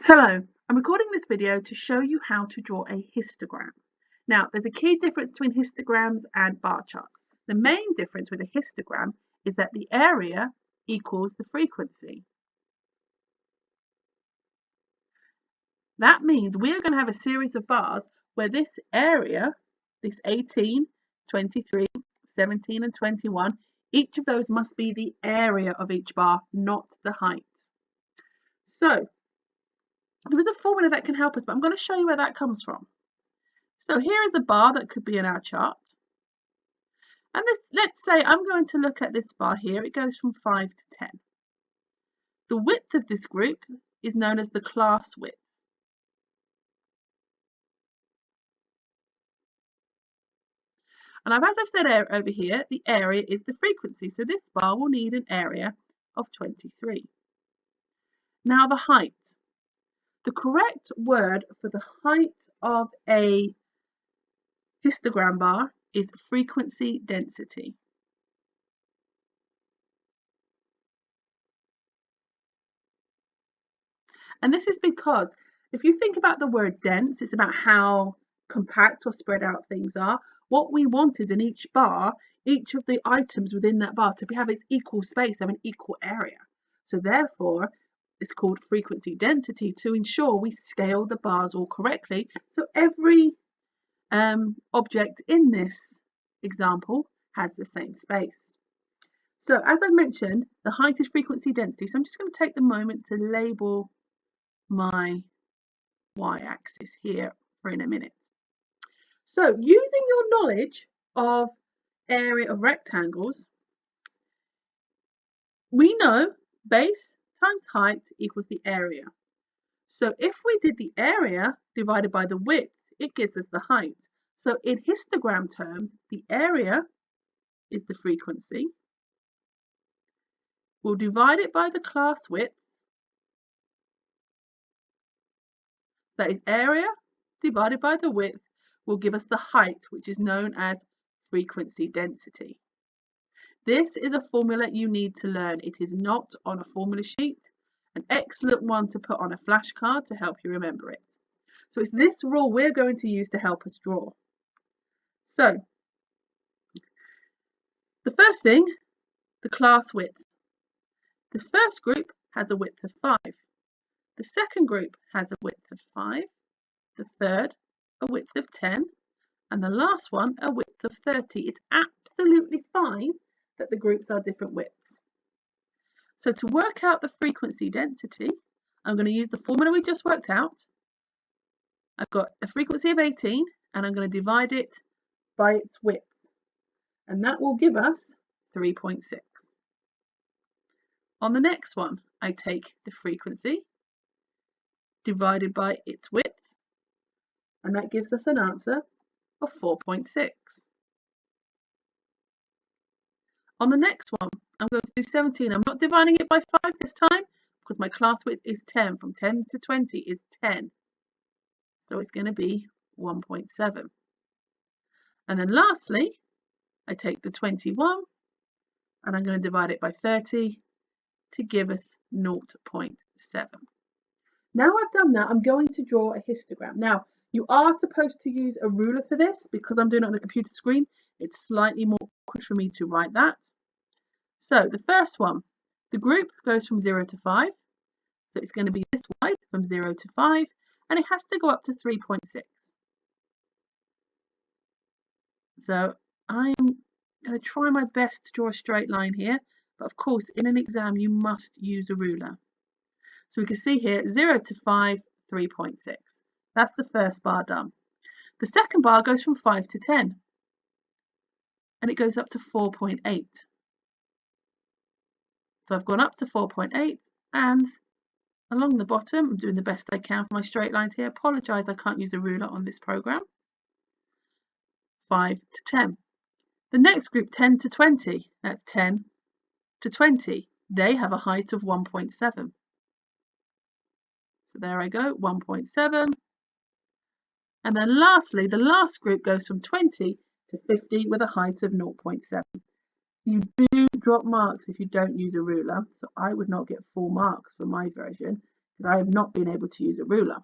Hello, I'm recording this video to show you how to draw a histogram. Now, there's a key difference between histograms and bar charts. The main difference with a histogram is that the area equals the frequency. That means we're going to have a series of bars where this area, this 18, 23, 17 and 21, each of those must be the area of each bar, not the height. So, there is a formula that can help us, but I'm going to show you where that comes from. So here is a bar that could be in our chart. And let's say I'm going to look at this bar here. It goes from 5 to 10. The width of this group is known as the class width. And as I've said over here, the area is the frequency. So this bar will need an area of 23. Now the height. The correct word for the height of a histogram bar is frequency density. And this is because if you think about the word dense, it's about how compact or spread out things are. What we want is in each bar, each of the items within that bar to have its equal space, have an equal area. So therefore, it's called frequency density to ensure we scale the bars all correctly. So every object in this example has the same space. So as I mentioned, the height is frequency density. So I'm just going to take the moment to label my y-axis here for in a minute. So using your knowledge of area of rectangles, we know base times height equals the area. So if we did the area divided by the width, it gives us the height. So in histogram terms, the area is the frequency. We'll divide it by the class width. So that is area divided by the width will give us the height, which is known as frequency density. This is a formula you need to learn. It is not on a formula sheet. An excellent one to put on a flashcard to help you remember it. So it's this rule we're going to use to help us draw. So the first thing, the class width. The first group has a width of 5. The second group has a width of 5. The third, a width of 10. And the last one, a width of 30. It's absolutely fine that the groups are different widths. So to work out the frequency density, I'm going to use the formula we just worked out. I've got a frequency of 18 and I'm going to divide it by its width. And that will give us 3.6. On the next one, I take the frequency divided by its width, and that gives us an answer of 4.6. On the next one, I'm going to do 17. I'm not dividing it by 5 this time because my class width is 10. From 10 to 20 is 10. So it's going to be 1.7. And then lastly, I take the 21 and I'm going to divide it by 30 to give us 0.7. Now I've done that, I'm going to draw a histogram. Now, you are supposed to use a ruler for this because I'm doing it on the computer screen. It's slightly more awkward for me to write that. So the first one, the group goes from 0 to 5. So it's going to be this wide from 0 to 5, and it has to go up to 3.6. So I'm going to try my best to draw a straight line here, but of course in an exam you must use a ruler. So we can see here 0 to 5, 3.6. That's the first bar done. The second bar goes from 5 to 10, and it goes up to 4.8. So I've gone up to 4.8, and along the bottom, I'm doing the best I can for my straight lines here. Apologise, I can't use a ruler on this program. 5 to 10. The next group, 10 to 20, that's 10 to 20. They have a height of 1.7. So there I go, 1.7. And then lastly, the last group goes from 20 to 50 with a height of 0.7. You do drop marks if you don't use a ruler, so I would not get full marks for my version because I have not been able to use a ruler.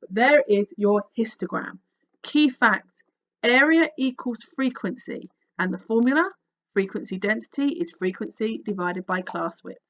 But there is your histogram. Key facts: area equals frequency, and the formula, frequency density, is frequency divided by class width.